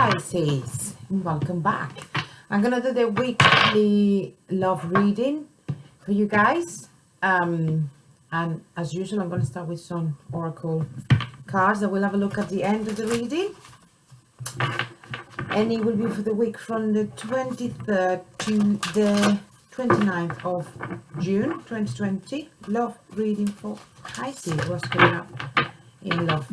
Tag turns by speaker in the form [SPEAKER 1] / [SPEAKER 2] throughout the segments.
[SPEAKER 1] Pisces, welcome back. I'm gonna do the weekly love reading for you guys, and as usual I'm gonna start with some oracle cards that we'll have a look at the end of the reading, and it will be for the week from the 23rd to the 29th of June 2020. Love reading for Pisces. What's coming up in love?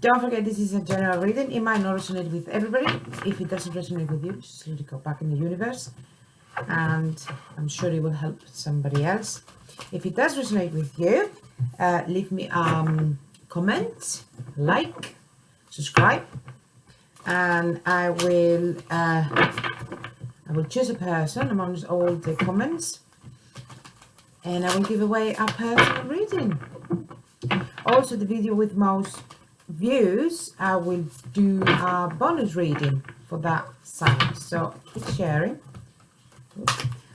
[SPEAKER 1] Don't forget, this is a general reading. It might not resonate with everybody. If it doesn't resonate with you, just let it go back in the universe, and I'm sure it will help somebody else. If it does resonate with you, leave me comment, like, subscribe, and I will choose a person amongst all the comments, and I will give away a personal reading. Also, the video with most views, I will do a bonus reading for that sign, so keep sharing.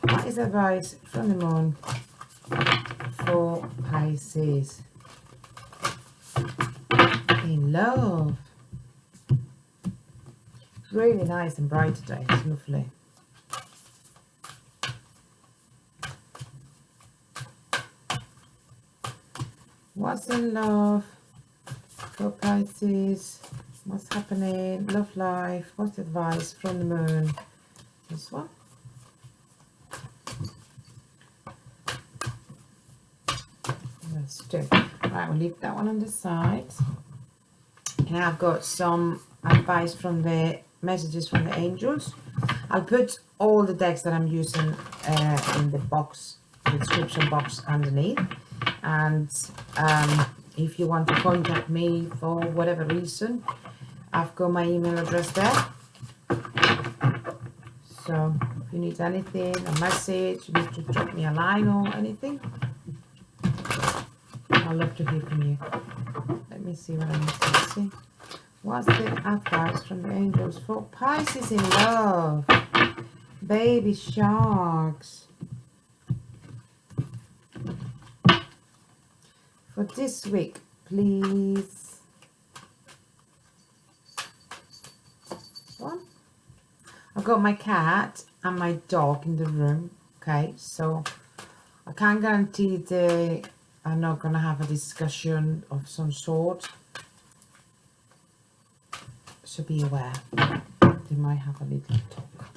[SPEAKER 1] What is advice from the moon for Pisces in love? It's really nice and bright today. It's lovely. What's in love for Pisces? What's happening? Love life. What's the advice from the moon? This one. Let's do. Right, we'll leave that one on the side. And I've got some advice from the messages from the angels. I'll put all the decks that I'm using in the box, the description box underneath. And if you want to contact me for whatever reason, I've got my email address there. So if you need anything, a message, you need to drop me a line or anything, I'd love to hear from you. Let me see what I need to see. What's the advice from the angels for Pisces in love? Baby sharks. For this week, please. One. I've got my cat and my dog in the room. Okay, so I can't guarantee they are not going to have a discussion of some sort. So be aware. They might have a little talk.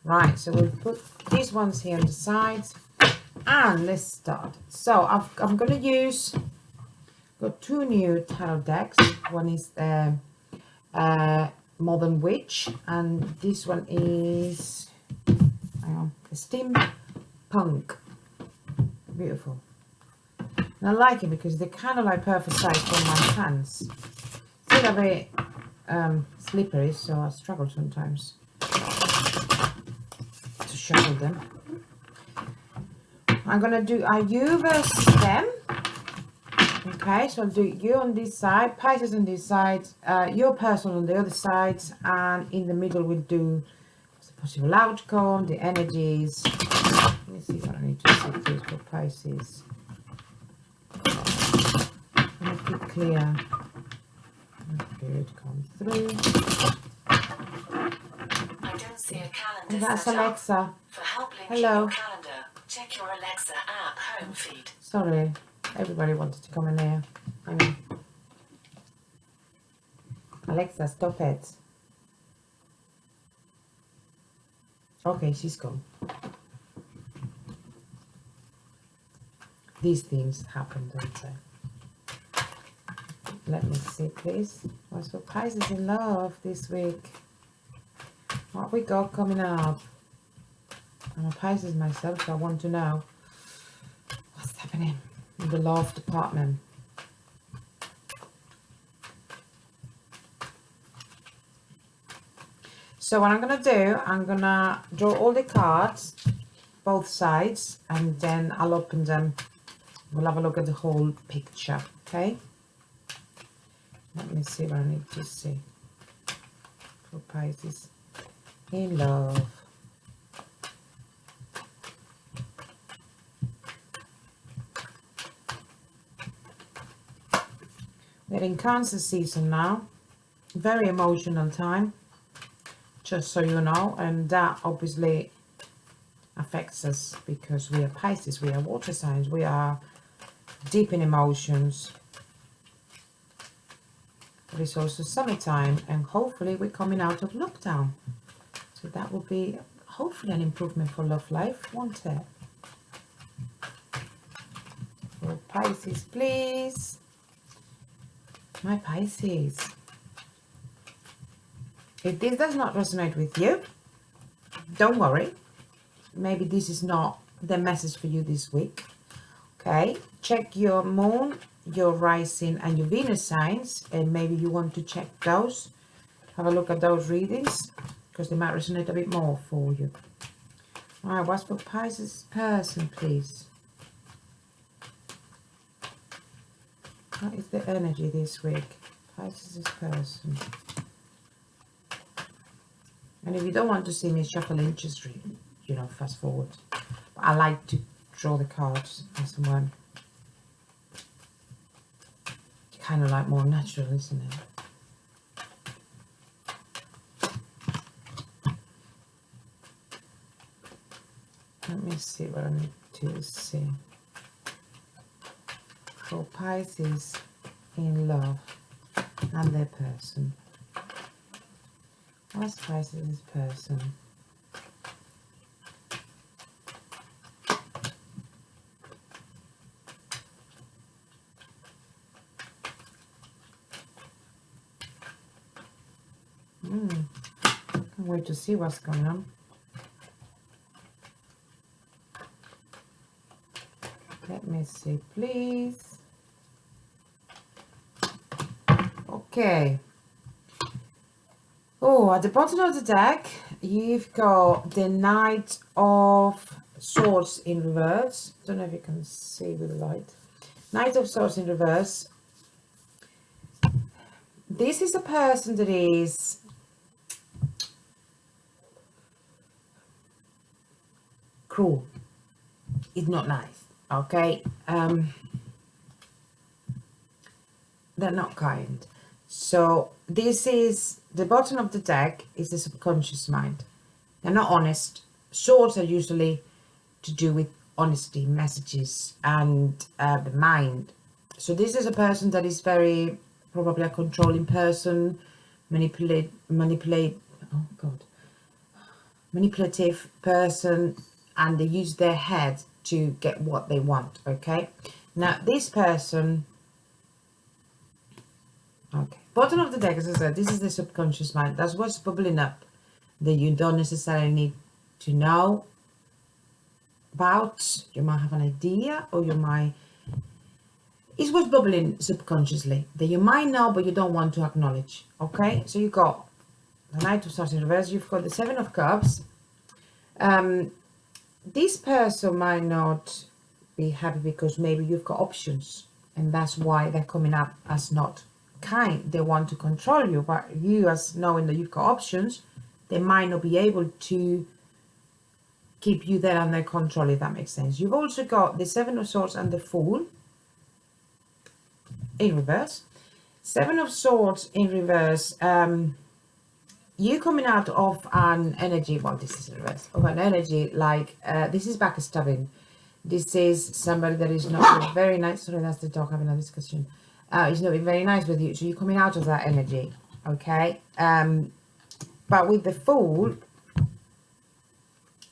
[SPEAKER 1] Right, so we'll put these ones here on the sides. And let's start. So I'm going to use, got two new tarot decks. One is the Modern Witch, and this one is, hang on, the Steampunk. Beautiful. And I like it because they're kind of like perfect size for my hands. Still a bit slippery, so I struggle sometimes to shuffle them. I'm going to do a U versus them. Okay, so I'll do you on this side, Pisces on this side, your person on the other side, and in the middle we'll do the possible outcome, the energies. Let me see what I need to see please for Pisces. Make it clear. Good, come through.
[SPEAKER 2] I don't see a calendar.
[SPEAKER 1] And that's Alexa.
[SPEAKER 2] For help linking
[SPEAKER 1] Hello.
[SPEAKER 2] your calendar, check your Alexa app home feed.
[SPEAKER 1] Sorry, everybody wanted to come in here. Hang on. Alexa, stop it. Okay, she's gone. These things happen, don't they? Let me see, please. What's for Pisces in love this week? What we got coming up? I'm a Pisces myself, so I want to know what's happening in the love department. So what I'm going to do, I'm going to draw all the cards, both sides, and then I'll open them. We'll have a look at the whole picture, okay? Let me see what I need to see for Pisces in love. We're in Cancer season now. Very emotional time. just so you know, and that obviously affects us because we are Pisces, we are water signs, we are deep in emotions. But it's also summertime, and hopefully we're coming out of lockdown. So that will be hopefully an improvement for love life, won't it? For Pisces, please. My Pisces. If this does not resonate with you, don't worry. Maybe this is not the message for you this week. Okay, check your moon, your rising and your Venus signs, and maybe you want to check those. Have a look at those readings because they might resonate a bit more for you. All right, what's for Pisces person, please? What is the energy this week? Pisces person. And if you don't want to see me shuffling, just read, you know, fast forward. But I like to draw the cards as someone. Kind of like more natural, isn't it? Let me see what I need to see. For Pisces in love and their person. What's Pisces' person? Can't wait to see what's going on. Let me see, please. Okay. Oh, at the bottom of the deck, you've got the Knight of Swords in reverse. Don't know if you can see with the light. Knight of Swords in reverse. This is a person that is cruel. It's not nice, okay? They're not kind. So this is the bottom of the deck is the subconscious mind. They're not honest. Swords are usually to do with honesty, messages, and the mind. So this is a person that is very probably a controlling person, manipulative person, and they use their head to get what they want. Okay, now this person. Okay, bottom of the deck, as I said, this is the subconscious mind. That's what's bubbling up that you don't necessarily need to know about. You might have an idea, or you might, it's what's bubbling subconsciously that you might know but you don't want to acknowledge. Okay, so you've got the Knight of Swords in reverse, you've got the Seven of Cups. This person might not be happy because maybe you've got options, and that's why they're coming up as not kind. They want to control you, but you, as knowing that you've got options, they might not be able to keep you there under control, if that makes sense. You've also got the Seven of Swords and the Fool in reverse. Seven of Swords in reverse. You coming out of an energy, well, this is in reverse, of an energy like this is backstabbing. This is somebody that is not very nice. Sorry, that's the dog having a discussion. It's not very nice with you, so you're coming out of that energy. Okay, but with the Fool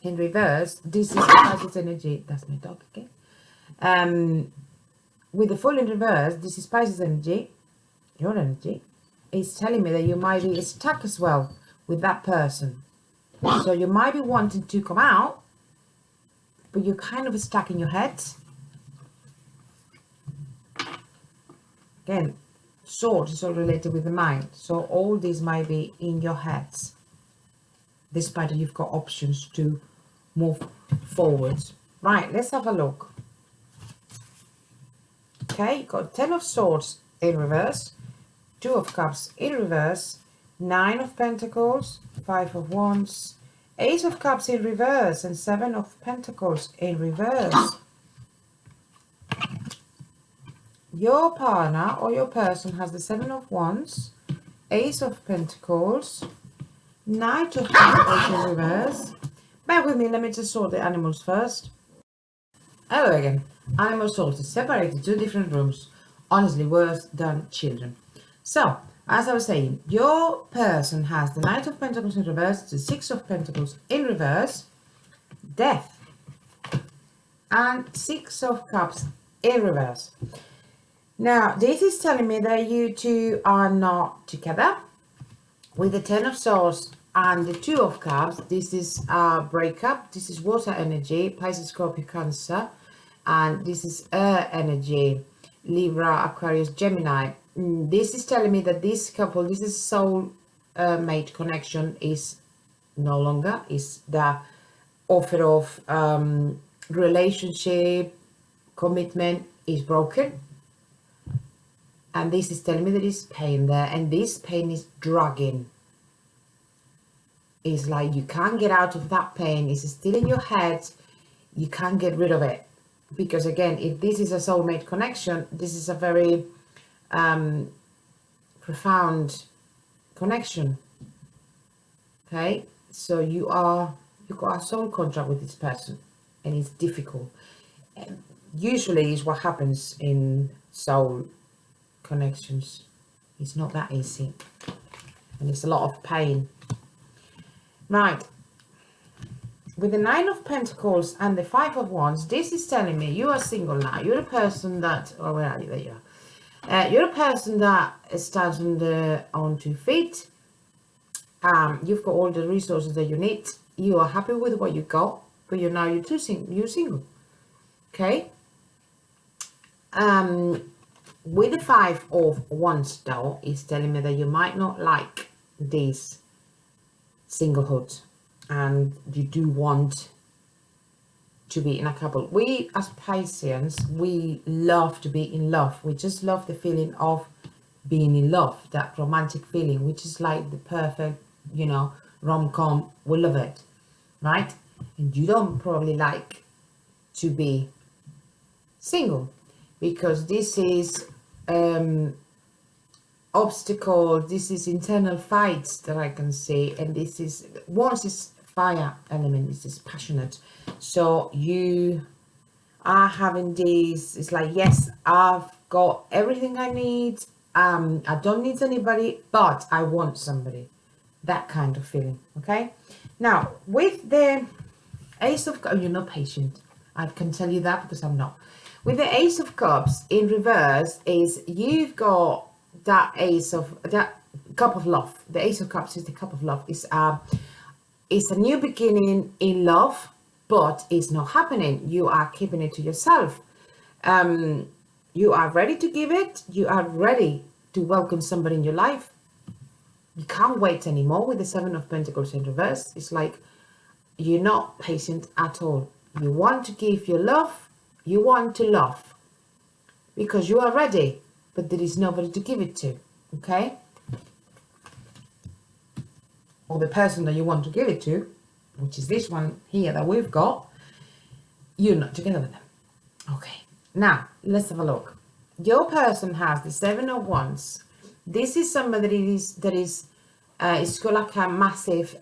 [SPEAKER 1] in reverse, this is Pisces energy. That's my dog again. With the Fool in reverse, this is Pisces energy, your energy. It's telling me that you might be stuck as well with that person. So you might be wanting to come out, but you're kind of stuck in your head. Again, Sword is all related with the mind. So all these might be in your heads, despite that you've got options to move forward. Right, let's have a look. Okay, you've got 10 of Swords in reverse, 2 of Cups in reverse, 9 of Pentacles, 5 of Wands, 8 of Cups in reverse, and 7 of Pentacles in reverse. Your partner or your person has the 7 of Wands, Ace of Pentacles, Knight of Pentacles in reverse. Bear with me, let me just sort the animals first. Hello again. Animal sources separated, 2 different rooms. Honestly, worse than children. So, as I was saying, your person has the Knight of Pentacles in reverse, the 6 of Pentacles in reverse, Death, and 6 of Cups in reverse. Now, this is telling me that you two are not together. With the 10 of Swords and the 2 of Cups, this is a breakup. This is water energy, Pisces, Scorpio, Cancer. And this is air energy, Libra, Aquarius, Gemini. This is telling me that this couple, this is soul mate connection, is no longer, is the offer of relationship, commitment is broken. And this is telling me that there's pain there, and this pain is dragging. It's like you can't get out of that pain. It's still in your head. You can't get rid of it. Because again, if this is a soulmate connection, this is a very profound connection. Okay, so you've got a soul contract with this person, and it's difficult. Usually is what happens in soul connections. It's not that easy, and it's a lot of pain. Right. With the 9 of Pentacles and the 5 of Wands, this is telling me you are single now. You're a person that, oh, where are you? There you are. You're a person that stands on 2 feet. You've got all the resources that you need. You are happy with what you got, but you're single. Okay. With the 5 of Wands, though, it's telling me that you might not like this singlehood. And you do want to be in a couple. We as Pisceans, we love to be in love. We just love the feeling of being in love, that romantic feeling, which is like the perfect, rom-com. We love it, right? And you don't probably like to be single, because this is obstacle, this is internal fights that I can see, and this is once is fire element, this is passionate. So you are having this, it's like, yes, I've got everything I need, I don't need anybody, but I want somebody. That kind of feeling. Okay, now with the Ace of Cups, you're not patient, I can tell you that, because I'm not. With the Ace of Cups in reverse, is you've got that cup of love. The Ace of Cups is the cup of love. It's a new beginning in love, but it's not happening. You are keeping it to yourself. You are ready to give it. You are ready to welcome somebody in your life. You can't wait anymore. With the 7 of Pentacles in reverse, it's like you're not patient at all. You want to give your love. You want to love because you are ready, but there is nobody to give it to. Okay, or the person that you want to give it to, which is this one here that we've got, you're not together with them. Okay, now let's have a look. Your person has the 7 of Wands. This is somebody that is it's got like a massive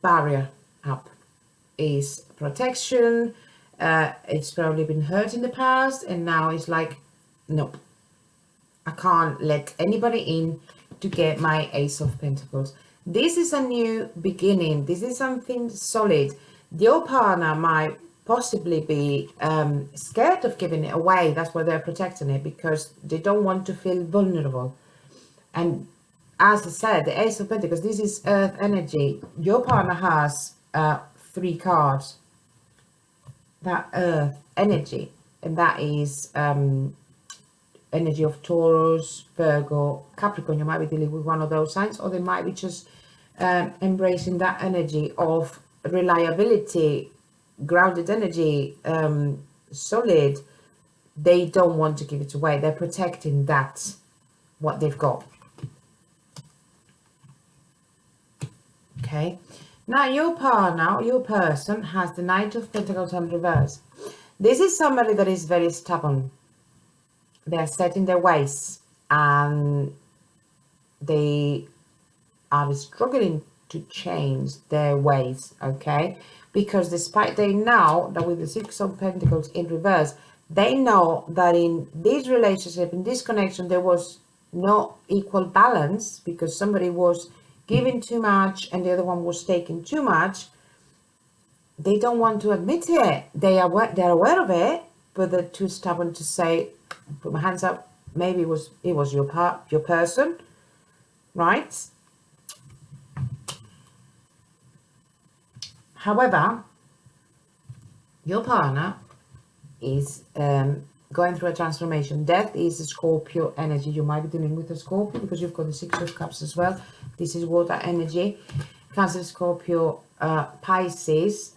[SPEAKER 1] barrier up. Is protection. It's probably been hurt in the past, and now it's like, nope, I can't let anybody in to get my Ace of Pentacles. This is a new beginning. This is something solid. Your partner might possibly be scared of giving it away. That's why they're protecting it, because they don't want to feel vulnerable. And as I said, the Ace of Pentacles, this is earth energy. Your partner has 3 cards, that earth energy, and that is energy of Taurus, Virgo, Capricorn. You might be dealing with one of those signs, or they might be just embracing that energy of reliability, grounded energy, solid. They don't want to give it away. They're protecting that, what they've got. Okay, now your partner, your person has the Knight of Pentacles in reverse. This is somebody that is very stubborn. They're set in their ways, and they are struggling to change their ways, okay? Because despite they know that with the Six of Pentacles in reverse, they know that in this relationship, in this connection, there was no equal balance because somebody was giving too much and the other one was taking too much. They don't want to admit it. They're aware of it, but they're too stubborn to say, put my hands up, maybe it was your person, right? However, your partner is going through a transformation. Death is a Scorpio energy. You might be dealing with a Scorpio because you've got the Six of Cups as well. This is water energy. Cancer, Scorpio, Pisces.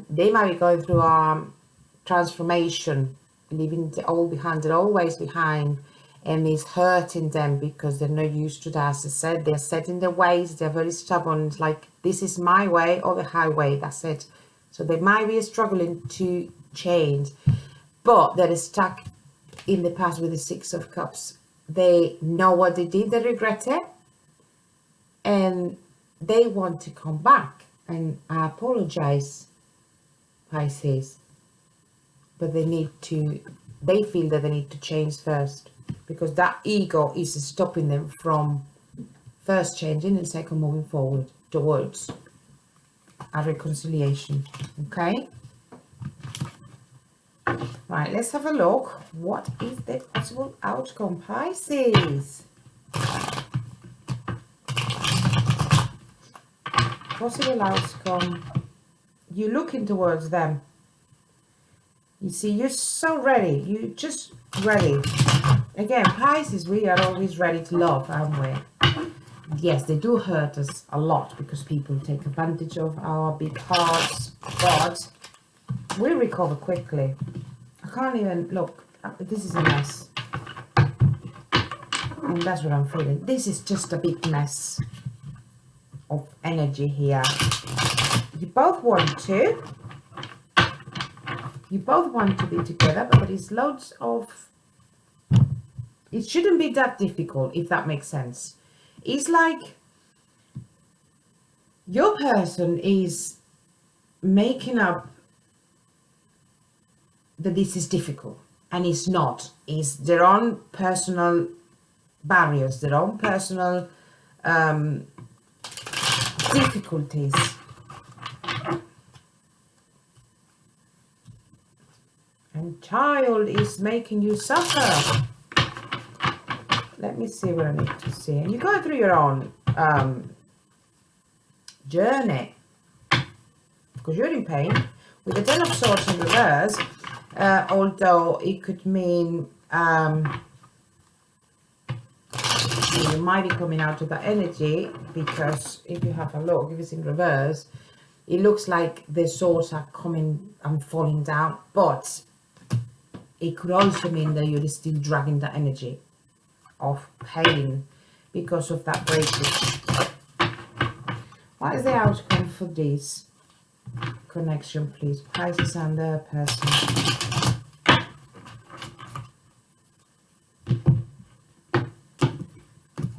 [SPEAKER 1] They might be going through a transformation, leaving the old behind, the old ways behind, and it's hurting them because they're not used to that. As I said, they're set in their ways. They're very stubborn. It's like, this is my way or the highway. That's it. So they might be struggling to change, but they're stuck in the past with the Six of Cups. They know what they did, they regret it, and they want to come back and apologize, Pisces. But they feel that they need to change first because that ego is stopping them from first changing and second moving forward towards a reconciliation. Okay? Right, let's have a look. What is the possible outcome, Pisces? Possible outcome. You're looking towards them. You see, you're so ready. You're just ready. Again, Pisces, we are always ready to love, aren't we? Yes, they do hurt us a lot because people take advantage of our big hearts, but we recover quickly. I can't even look. This is a mess. And that's what I'm feeling. This is just a big mess of energy here. You both want to. You both want to be together, but there is loads of... It shouldn't be that difficult, if that makes sense. It's like your person is making up that this is difficult, and it's not. It's their own personal barriers, their own personal difficulties. And child is making you suffer. Let me see what I need to see. And you're going through your own journey because you're in pain. With the Ten of Swords in reverse, although it could mean you might be coming out of that energy, because if you have a look, if it's in reverse, it looks like the swords are coming and falling down, but it could also mean that you're still dragging the energy of pain because of that breakage. What is the outcome for this connection, please? Pisces and their person.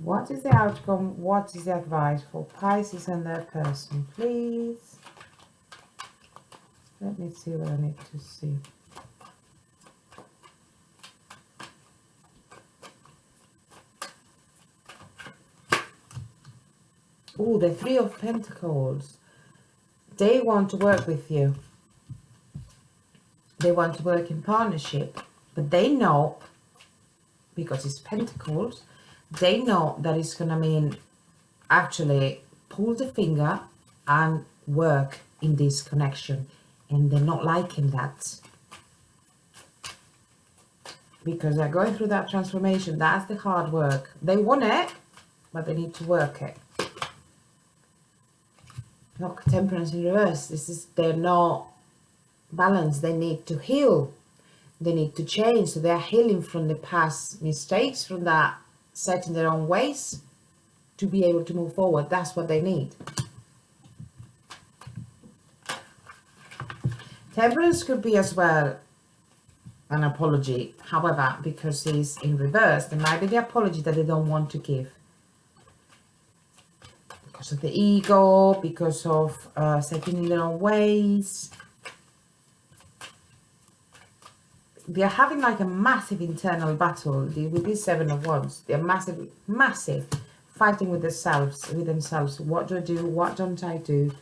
[SPEAKER 1] What is the outcome? What is the advice for Pisces and their person, please? Let me see what I need to see. Oh, the Three of Pentacles. They want to work with you. They want to work in partnership. But they know, because it's Pentacles, they know that it's going to mean actually pull the finger and work in this connection. And they're not liking that. Because they're going through that transformation. That's the hard work. They want it, but they need to work it. Not Temperance in reverse. They're not balanced. They need to heal. They need to change. So they're healing from the past mistakes, from that set in their own ways to be able to move forward. That's what they need. Temperance could be as well an apology. However, because it's in reverse, there might be the apology that they don't want to give. because of the ego, because of setting in their own ways. They're having like a massive internal battle with these Seven of Wands. They're massive fighting with themselves. What do I do? What don't I do?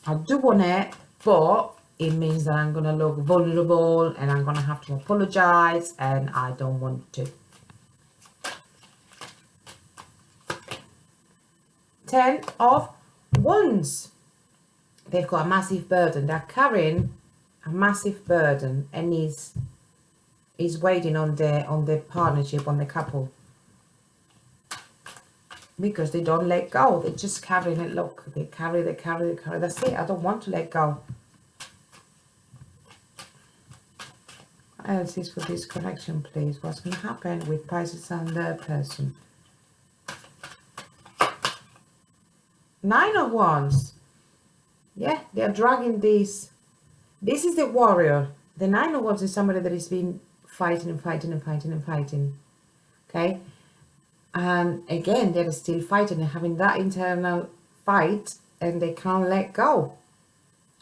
[SPEAKER 1] I do want it, but it means that I'm going to look vulnerable and I'm going to have to apologize, and I don't want to. 10 of Wands. They've got a massive burden. They're carrying a massive burden, and is waiting on the partnership, on the couple, because they don't let go. They're just carrying it. Look, they carry. That's it. I don't want to let go. What else is for this connection, please? What's going to happen with Pisces and their person? 9 of Wands. Yeah, they are dragging this. This is the warrior. The 9 of Wands is somebody that has been fighting. Okay? And again, they're still fighting. They're having that internal fight, and they can't let go.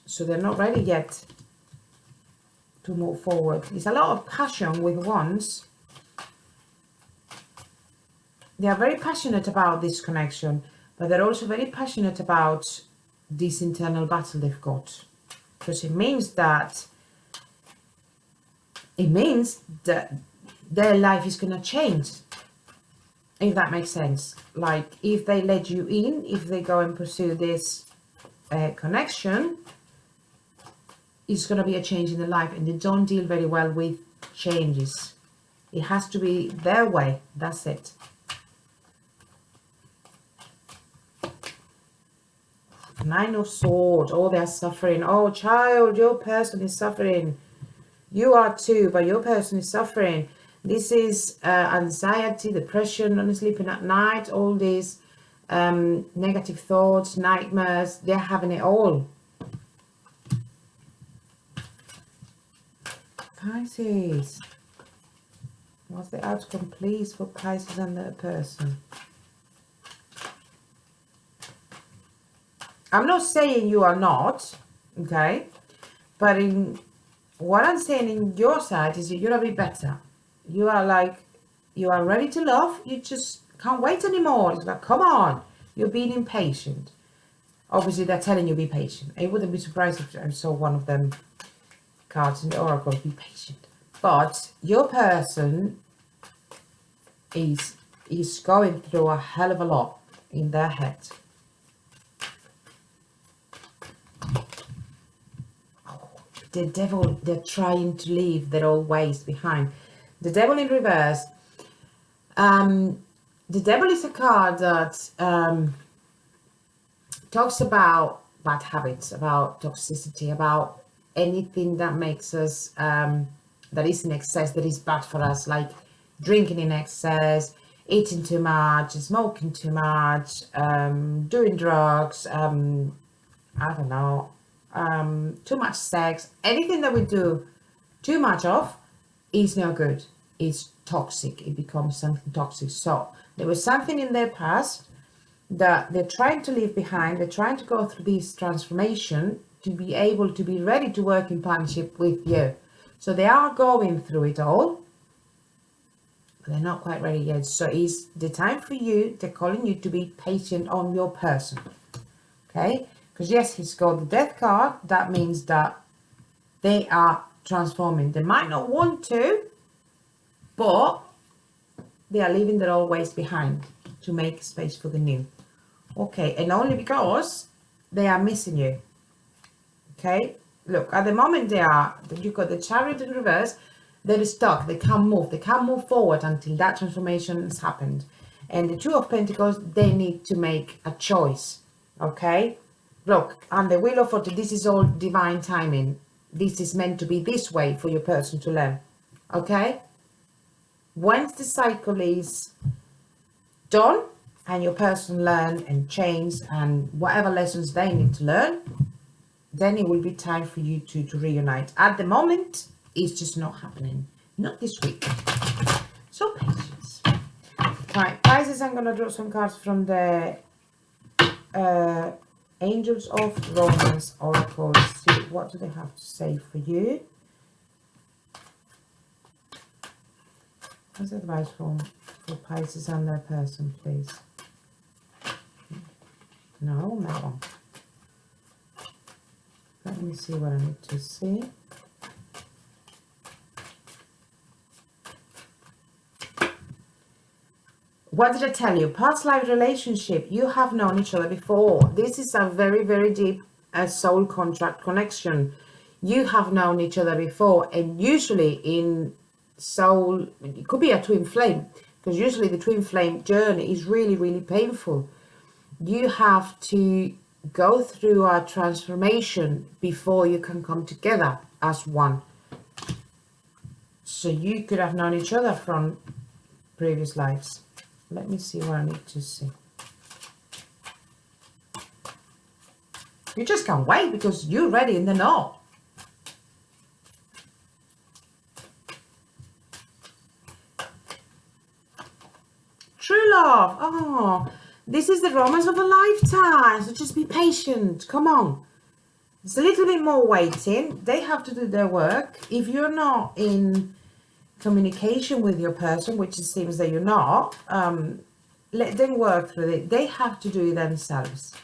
[SPEAKER 1] So they're not ready yet to move forward. There's a lot of passion with Wands. They are very passionate about this connection, but they're also very passionate about this internal battle they've got. Because it means that their life is going to change, if that makes sense. Like, if they let you in, if they go and pursue this connection, it's going to be a change in their life, and they don't deal very well with changes. It has to be their way. That's it. Nine of Swords. Oh, they're suffering. Oh, child, your person is suffering. You are too, but your person is suffering. This is anxiety, depression, not sleeping at night, all these negative thoughts, nightmares. They're having it all. Pisces. What's the outcome, please, for Pisces and their person? I'm not saying you are not, okay? But in what I'm saying in your side is that you're a bit better. You are like, you are ready to love. You just can't wait anymore. It's like, come on. You're being impatient. Obviously, they're telling you be patient. I wouldn't be surprised if I saw one of them cards in the Oracle, be patient. But your person is going through a hell of a lot in their head. The devil, they're trying to leave their old ways behind. The devil in reverse. The devil is a card that talks about bad habits, about toxicity, about anything that makes us, that is in excess, that is bad for us, like drinking in excess, eating too much, smoking too much, doing drugs, I don't know, too much sex. Anything that we do too much of is no good. It's toxic. It becomes something toxic. So there was something in their past that they're trying to leave behind. They're trying to go through this transformation to be able to be ready to work in partnership with you. So they are going through it all, but they're not quite ready yet. So it's the time for you. They're calling you to be patient on your person. Okay? Because yes, he's got the death card. That means that they are transforming. They might not want to, but they are leaving their old ways behind to make space for the new. Okay, and only because they are missing you. Okay, look, at the moment you've got the Chariot in reverse. They're stuck. They can't move forward until that transformation has happened. And the Two of Pentacles, they need to make a choice. Okay, look, and the Wheel of Fortune, this is all divine timing. This is meant to be this way for your person to learn. Okay, once the cycle is done and your person learn and change and whatever lessons they need to learn, then it will be time for you to reunite. At the moment, it's just not happening. Not this week. So patience. Right, Pisces, I'm going to draw some cards from the Angels of Romance Oracle. See, what do they have to say for you? What's advice for Pisces and their person, please? No, that one. Let me see what I need to see. What did I tell you? Past life relationship. You have known each other before. This is a very, very deep soul contract connection. You have known each other before, and usually in soul, it could be a twin flame, because usually the twin flame journey is really, really painful. You have to go through a transformation before you can come together as one. So you could have known each other from previous lives. Let me see what I need to see. You just can't wait because you're ready and they're not. True love. Oh, this is the romance of a lifetime. So just be patient. Come on. It's a little bit more waiting. They have to do their work. If you're not in communication with your person, which it seems that you're not, let them work through it. They have to do it themselves,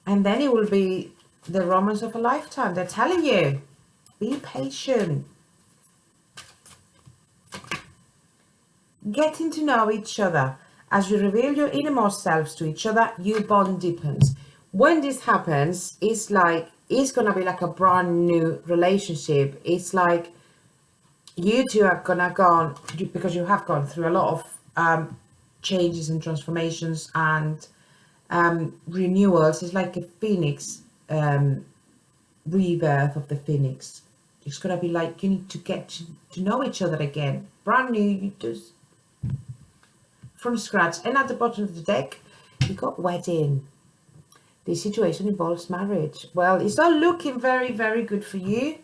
[SPEAKER 1] and then it will be the romance of a lifetime. They're telling you, be patient. Getting to know each other. As you reveal your innermost selves to each other, your bond deepens. When this happens, it's gonna be like a brand new relationship. It's like you two are gonna go on, because you have gone through a lot of changes and transformations and renewals. It's like a phoenix, rebirth of the phoenix. It's gonna be like you need to get to know each other again, brand new. You just from scratch. And at the bottom of the deck, you got wedding. This situation involves marriage. Well, it's not looking very, very good for you,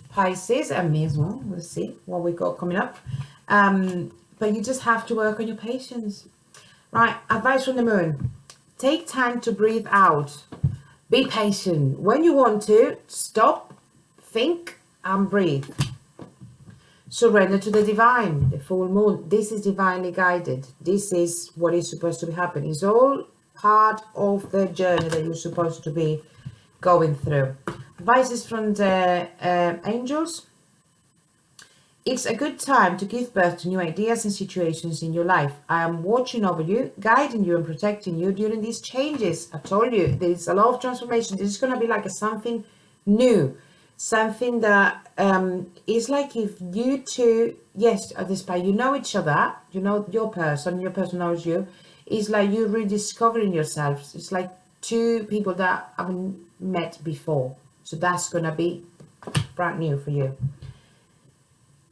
[SPEAKER 1] Pisces, and me as well. We'll see what we got coming up. But you just have to work on your patience. Right, advice from the moon. Take time to breathe out. Be patient. When you want to, stop, think, and breathe. Surrender to the divine, the full moon. This is divinely guided. This is what is supposed to be happening. It's all part of the journey that you're supposed to be going through. Advices from the angels. It's a good time to give birth to new ideas and situations in your life. I am watching over you, guiding you and protecting you during these changes. I told you, there's a lot of transformation. This is going to be like something new. Something that is like if you two, yes, at this point, you know each other, you know your person knows you. It's like you're rediscovering yourselves. It's like two people that haven't met before. So that's going to be brand new for you.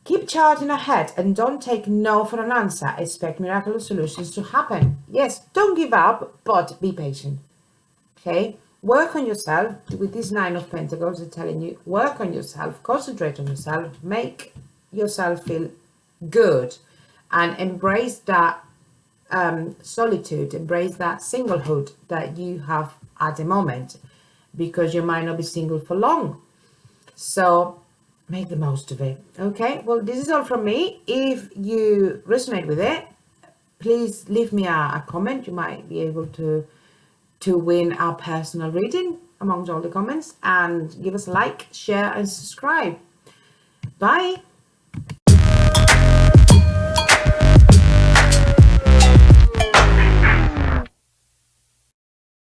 [SPEAKER 1] Keep charging ahead and don't take no for an answer. Expect miraculous solutions to happen. Yes, don't give up, but be patient. Okay? Work on yourself. With this 9 of Pentacles, they're telling you, work on yourself, concentrate on yourself, make yourself feel good, and embrace that solitude, embrace that singlehood that you have at the moment, because you might not be single for long. So make the most of it. Okay, well, this is all from me. If you resonate with it, please leave me a comment. You might be able to win our personal reading amongst all the comments, and give us a like, share and subscribe. Bye.